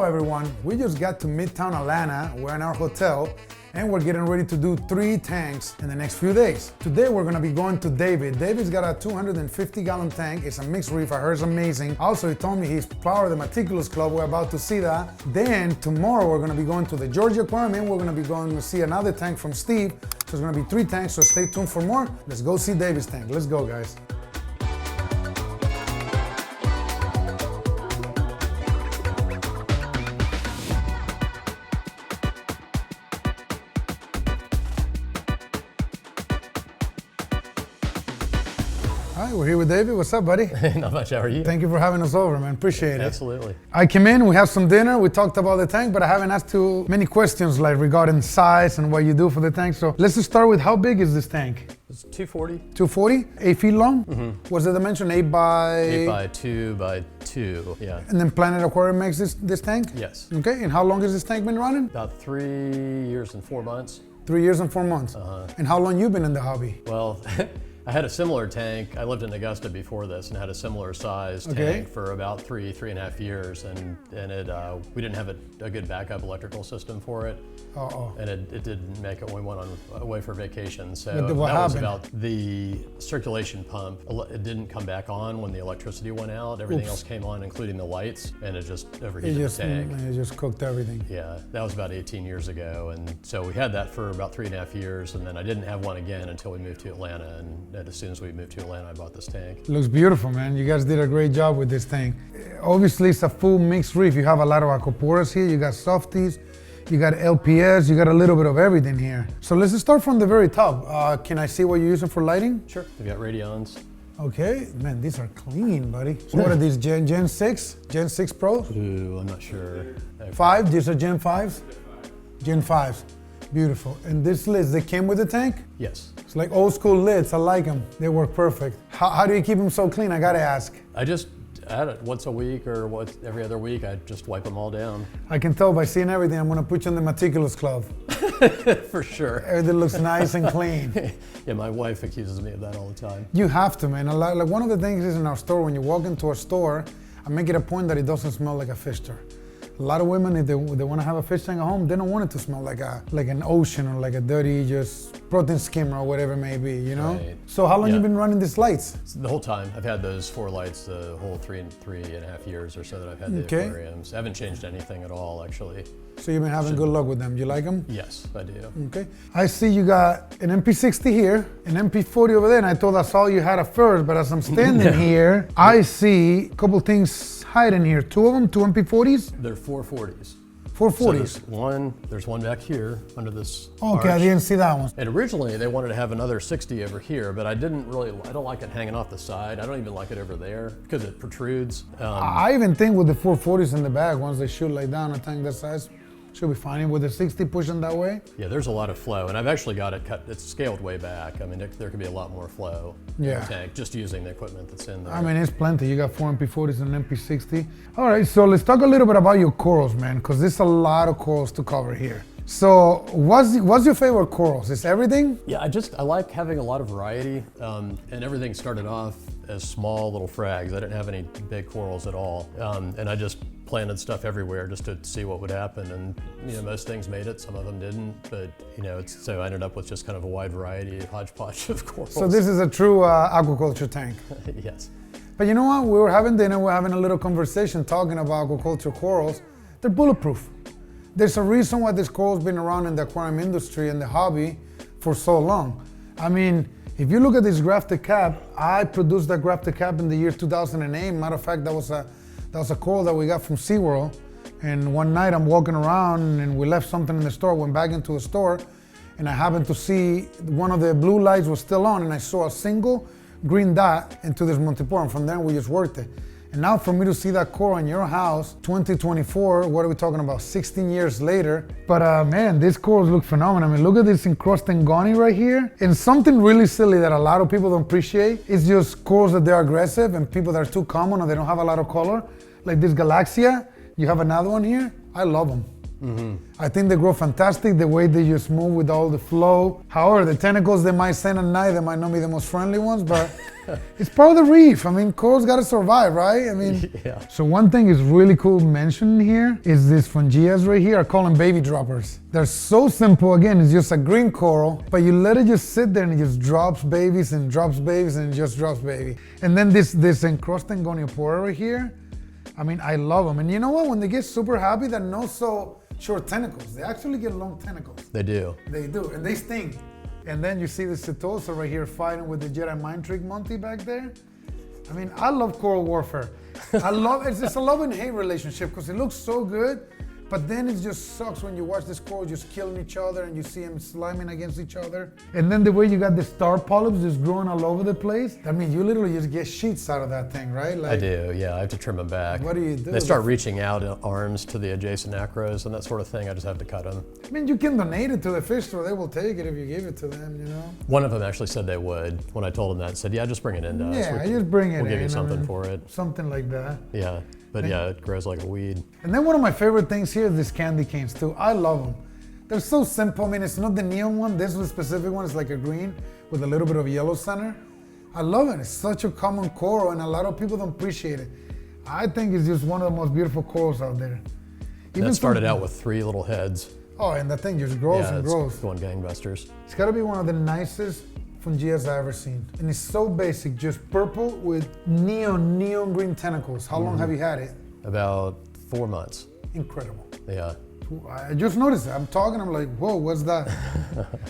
So everyone, we just got to Midtown Atlanta. We're in our hotel and we're getting ready to do 3 tanks in the next few days. Today we're gonna be going to David. David's got a 250-gallon tank. It's a mixed reef. I heard it's amazing. Also, he told me he's part of the Meticulous Club. We're about to see that. Then tomorrow we're gonna be going to the Georgia Aquarium and we're gonna be going to see another tank from Steve. So it's gonna be 3 tanks, so stay tuned for more. Let's go see David's tank. Let's go, guys. Hi, we're here with David. What's up, buddy? Not much, how are you? Thank you for having us over, man. Appreciate it. Absolutely. I came in, we had some dinner, we talked about the tank, but I haven't asked too many questions like regarding size and what you do for the tank. So let's just start with how big is this tank? It's 240. 240? 8 feet long? Mm-hmm. What's the dimension? 8 by... 8 by 2 by 2, yeah. And then Planet Aquarium makes this tank? Yes. Okay, and how long has this tank been running? About 3 years and 4 months. 3 years and 4 months. Uh-huh. And how long you been in the hobby? Well, I had a similar tank. I lived in Augusta before this and had a similar size tank for about 3.5 years, and it we didn't have a good backup electrical system for it. And it didn't make it when we went away for vacation. So that was about the circulation pump. It didn't come back on when the electricity went out. Everything else came on, including the lights, and it just overheated the tank. It just cooked everything. Yeah, that was about 18 years ago, and so we had that for about 3.5 years, and then I didn't have one again until we moved to Atlanta, and as soon as we moved to Atlanta, I bought this tank. It looks beautiful, man. You guys did a great job with this tank. Obviously, it's a full mixed reef. You have a lot of aquaporas here. You got softies, you got LPS, you got a little bit of everything here. So let's just start from the very top. Can I see what you're using for lighting? Sure. We got radions. Okay, man, these are clean, buddy. So what are these, Gen 6? Gen 6 Pros? Ooh, I'm not sure. 5? These are Gen 5s? Gen 5s. Beautiful. And these lids, they came with the tank? Yes. It's like old school lids. I like them. They work perfect. How do you keep them so clean? I gotta ask. I had it once a week or every other week. I just wipe them all down. I can tell by seeing everything. I'm gonna put you in the Meticulous Club. For sure. Everything looks nice and clean. Yeah, my wife accuses me of that all the time. You have to, man. Like one of the things is in our store, when you walk into a store, I make it a point that it doesn't smell like a fish store. A lot of women, if they want to have a fish tank at home, they don't want it to smell like an ocean or like a dirty just protein skimmer or whatever it may be, you know? Right. So how long you been running these lights? The whole time. I've had those 4 lights the whole 3.5 years or so that I've had the aquariums. I haven't changed anything at all, actually. So you've been having good luck with them. You like them? Yes, I do. Okay. I see you got an MP60 here, an MP40 over there, and I thought I saw you had a first, but as I'm standing here, I see a couple things hiding here. 2 of them, 2 MP40s? They're 440s. 440s. So there's one back here under this Okay, arch. I didn't see that one. And originally they wanted to have another 60 over here, but I don't like it hanging off the side. I don't even like it over there because it protrudes. I even think with the 440s in the back, once they shoot like down a tank that size, should be fine. With the 60 pushing that way? Yeah, there's a lot of flow, and I've actually got it cut. It's scaled way back. I mean, there could be a lot more flow in the tank just using the equipment that's in there. I mean, it's plenty. You got 4 MP40s and an MP60. All right, so let's talk a little bit about your corals, man, because there's a lot of corals to cover here. So what's your favorite corals? Is everything? Yeah, I like having a lot of variety, and everything started off as small little frags. I didn't have any big corals at all, and I just planted stuff everywhere just to see what would happen, and most things made it, some of them didn't, but so I ended up with just kind of a wide variety, hodgepodge of corals. So this is a true aquaculture tank. Yes. But you know what? We were having dinner, we're having a little conversation talking about aquaculture corals. They're bulletproof. There's a reason why this coral's been around in the aquarium industry and the hobby for so long. I mean, if you look at this grafted cap, I produced that grafted cap in the year 2008. Matter of fact, that was a coral that we got from SeaWorld. And one night I'm walking around and we left something in the store, went back into the store, and I happened to see one of the blue lights was still on, and I saw a single green dot into this Montipore, and from there we just worked it. And now for me to see that coral in your house, 2024, what are we talking about, 16 years later? But man, these corals look phenomenal. I mean, look at this encrustangoni right here. And something really silly that a lot of people don't appreciate is just corals that they're aggressive and people that are too common or they don't have a lot of color. Like this Galaxia, you have another one here. I love them. I think they grow fantastic, the way they just move with all the flow. However, the tentacles they might send at night, they might not be the most friendly ones, but it's part of the reef. I mean, corals gotta survive, right? I mean, Yeah. So one thing is really cool mentioned here is these fungias right here. I call them baby droppers. They're so simple. Again, it's just a green coral, but you let it just sit there and it just drops babies and drops babies and just drops baby. And then this encrusted goniopora right here, I mean, I love them. And you know what? When they get super happy, they're not so short tentacles. They actually get long tentacles. They do. They do, and they sting. And then you see the Setosa right here fighting with the Jedi Mind Trick Monty back there. I mean, I love coral warfare. It's just a love and hate relationship because it looks so good, but then it just sucks when you watch this coral just killing each other and you see them sliming against each other. And then the way you got the star polyps just growing all over the place. I mean, you literally just get sheets out of that thing, right? Like, I do, yeah. I have to trim them back. What do you do? They start reaching out in arms to the adjacent acros and that sort of thing. I just have to cut them. I mean, you can donate it to the fish store. They will take it if you give it to them, you know? One of them actually said they would. When I told them that, said, yeah, just bring it in to us. Yeah, just bring it in. We'll give you something for it. Something like that. Yeah, but yeah, it grows like a weed. And then one of my favorite things here is these candy canes too. I love them. They're so simple. I mean, it's not the neon one. This one specific one is like a green with a little bit of yellow center. I love it. It's such a common coral and a lot of people don't appreciate it. I think it's just one of the most beautiful corals out there. That started out with 3 little heads. Oh, and that thing just grows and grows. It's going gangbusters. It's gotta be one of the nicest fungias I've ever seen. And it's so basic, just purple with neon green tentacles. How long have you had it? About 4 months. Incredible. Yeah. I just noticed it. I'm talking, I'm like, whoa, what's that?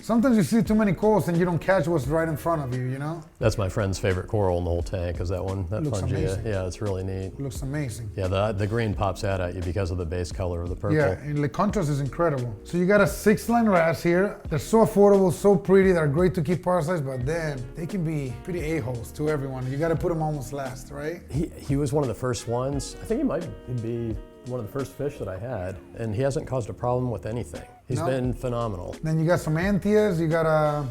Sometimes you see too many corals and you don't catch what's right in front of you, you know? That's my friend's favorite coral in the whole tank, is that one, that Looks fungia. amazing. Yeah, it's really neat. It looks amazing. Yeah, the green pops out at you because of the base color of the purple. Yeah, and the contrast is incredible. So you got a 6-line wrasse here. They're so affordable, so pretty. They're great to keep parasites, but then they can be pretty a-holes to everyone. You got to put them almost last, right? He was one of the first ones. I think he might be one of the first fish that I had, and he hasn't caused a problem with anything. He's been phenomenal. Then you got some Anthias, you got a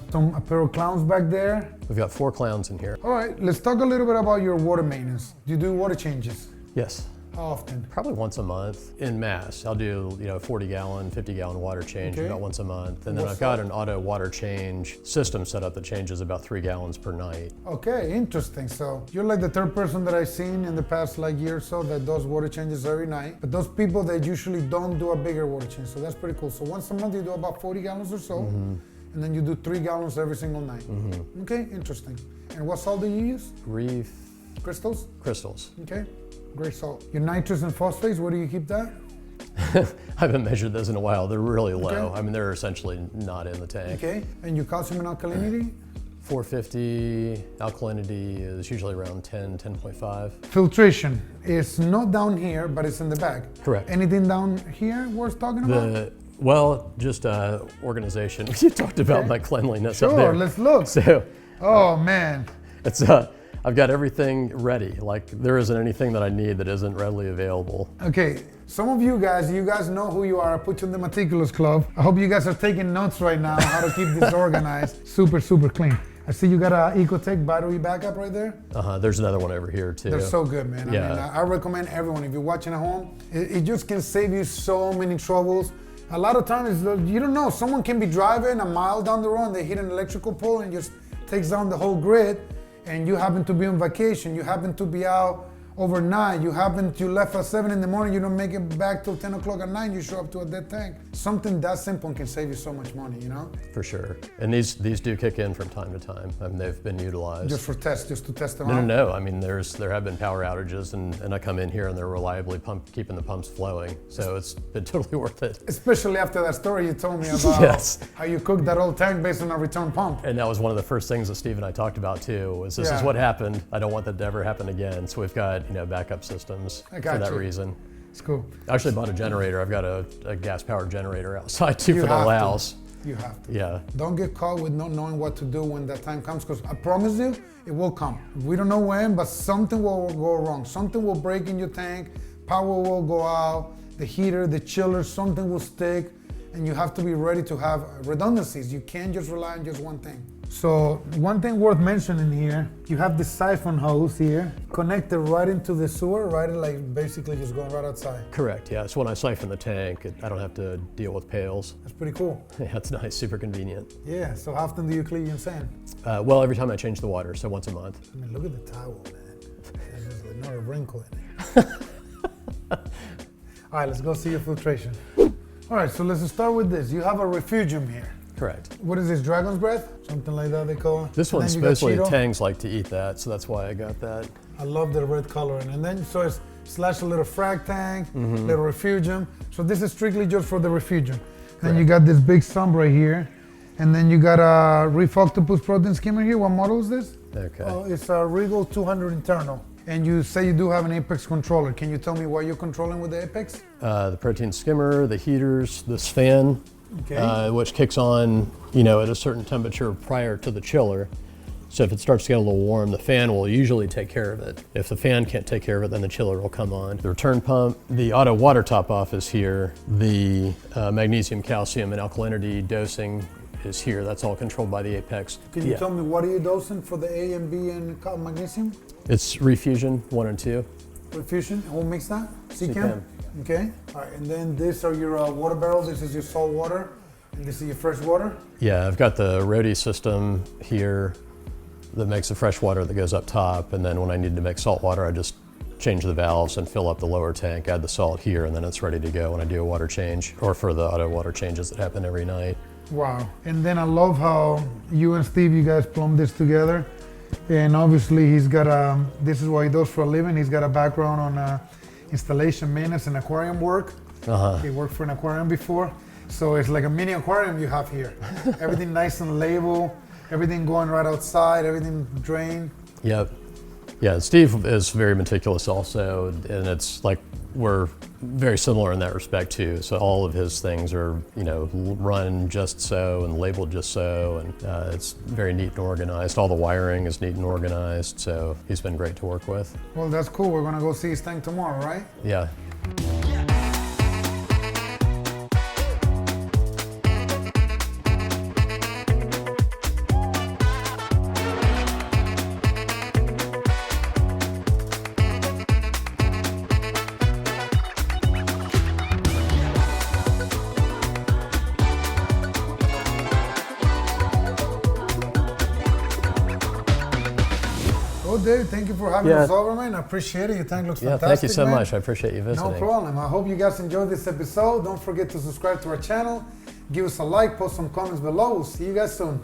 pair of clowns back there. We've got 4 clowns in here. All right, let's talk a little bit about your water maintenance. Do you do water changes? Yes. How often? Probably once a month in mass. I'll do 40-gallon, 50-gallon water change about once a month. And then I've got an auto water change system set up that changes about 3 gallons per night. Okay, interesting. So you're like the third person that I've seen in the past year or so that does water changes every night. But those people that usually don't do a bigger water change. So that's pretty cool. So once a month you do about 40 gallons or so. And then you do 3 gallons every single night. Okay, interesting. And what salt do you use? Reef Crystals? crystals. Okay, great salt. Your nitrates and phosphates, where do you keep that? I haven't measured those in a while. They're really low. Okay. I mean, they're essentially not in the tank. Okay, and your calcium and alkalinity? 450, alkalinity is usually around 10, 10.5. Filtration is not down here, but it's in the back. Correct. Anything down here worth talking about? Well, just organization. You talked about my cleanliness up there. Sure, let's look. So, oh man. it's I've got everything ready. Like there isn't anything that I need that isn't readily available. Okay, some of you guys know who you are. I put you in the Meticulous Club. I hope you guys are taking notes right now on how to keep this organized. Super, super clean. I see you got a Ecotech battery backup right there. There's another one over here too. They're so good, man. Yeah. I mean, I recommend everyone, if you're watching at home, it just can save you so many troubles. A lot of times, you don't know, someone can be driving a mile down the road and they hit an electrical pole and just takes down the whole grid, and you happen to be on vacation, you happen to be out overnight, you left at 7 in the morning, you don't make it back till 10 o'clock at night, you show up to a dead tank. Something that simple can save you so much money, you know? For sure. And these do kick in from time to time. I mean, they've been utilized. Just to test them out? No. I mean, there have been power outages, and I come in here and they're reliably keeping the pumps flowing. So it's been totally worth it. Especially after that story you told me about how you cooked that old tank based on a return pump. And that was one of the first things that Steve and I talked about too, was this is what happened. I don't want that to ever happen again. So we've got backup systems for that reason. It's cool. I actually bought a generator. I've got a gas-powered generator outside too for the louse. You have to. Yeah. Don't get caught with not knowing what to do when that time comes, because I promise you, it will come. We don't know when, but something will go wrong. Something will break in your tank, power will go out, the heater, the chiller, something will stick. and you have to be ready to have redundancies. You can't just rely on just one thing. So one thing worth mentioning here, you have the siphon hose here connected right into the sewer, right? Like basically just going right outside. Correct, yeah. So when I siphon the tank, I don't have to deal with pails. That's pretty cool. Yeah, that's nice, super convenient. Yeah, so how often do you clean your sand? Well, every time I change the water, so once a month. I mean, look at the towel, man. There's like not a wrinkle in it. All right, let's go see your filtration. All right, so let's start with this. You have a refugium here. Correct. What is this, dragon's breath? Something like that they call it? This one supposedly tangs like to eat that, so that's why I got that. I love the red color. And then, so it's slash a little frag tank, little refugium. So this is strictly just for the refugium. Then you got this big sump right here. And then you got a Reef Octopus protein skimmer here. What model is this? Okay. Oh, it's a Regal 200 internal. And you say you do have an Apex controller. Can you tell me what you're controlling with the Apex? The protein skimmer, the heaters, this fan. Okay. Which kicks on, at a certain temperature prior to the chiller. So if it starts to get a little warm, the fan will usually take care of it. If the fan can't take care of it, then the chiller will come on. The return pump, the auto water top off is here. The magnesium, calcium, and alkalinity dosing is here. That's all controlled by the Apex. Can you tell me what are you dosing for the A and B and magnesium? It's Refusion 1 and 2. Refusion, and what makes that? CCAM. Okay, all right, and then these are your water barrels. This is your salt water, and this is your fresh water? Yeah, I've got the Rody system here that makes the fresh water that goes up top, and then when I need to make salt water, I just change the valves and fill up the lower tank, add the salt here, and then it's ready to go when I do a water change, or for the auto water changes that happen every night. Wow, and then I love how you and Steve, you guys plumbed this together, and obviously he's got this is what he does for a living. He's got a background on installation, maintenance, and aquarium work. He worked for an aquarium before. So it's like a mini aquarium you have here. Everything nice and labeled, everything going right outside, everything drained. Yep. Yeah, Steve is very meticulous also, and it's like we're very similar in that respect too. So all of his things are, run just so and labeled just so, and it's very neat and organized. All the wiring is neat and organized, so he's been great to work with. Well, that's cool. We're gonna go see his tank tomorrow, right? Yeah. Well, Dave, thank you for having us over, man. I appreciate it. Your tank looks fantastic. Thank you so man. much. I appreciate you visiting. No problem. I hope you guys enjoyed this episode. Don't forget to subscribe to our channel. Give us a like, post some comments below. We'll see you guys soon.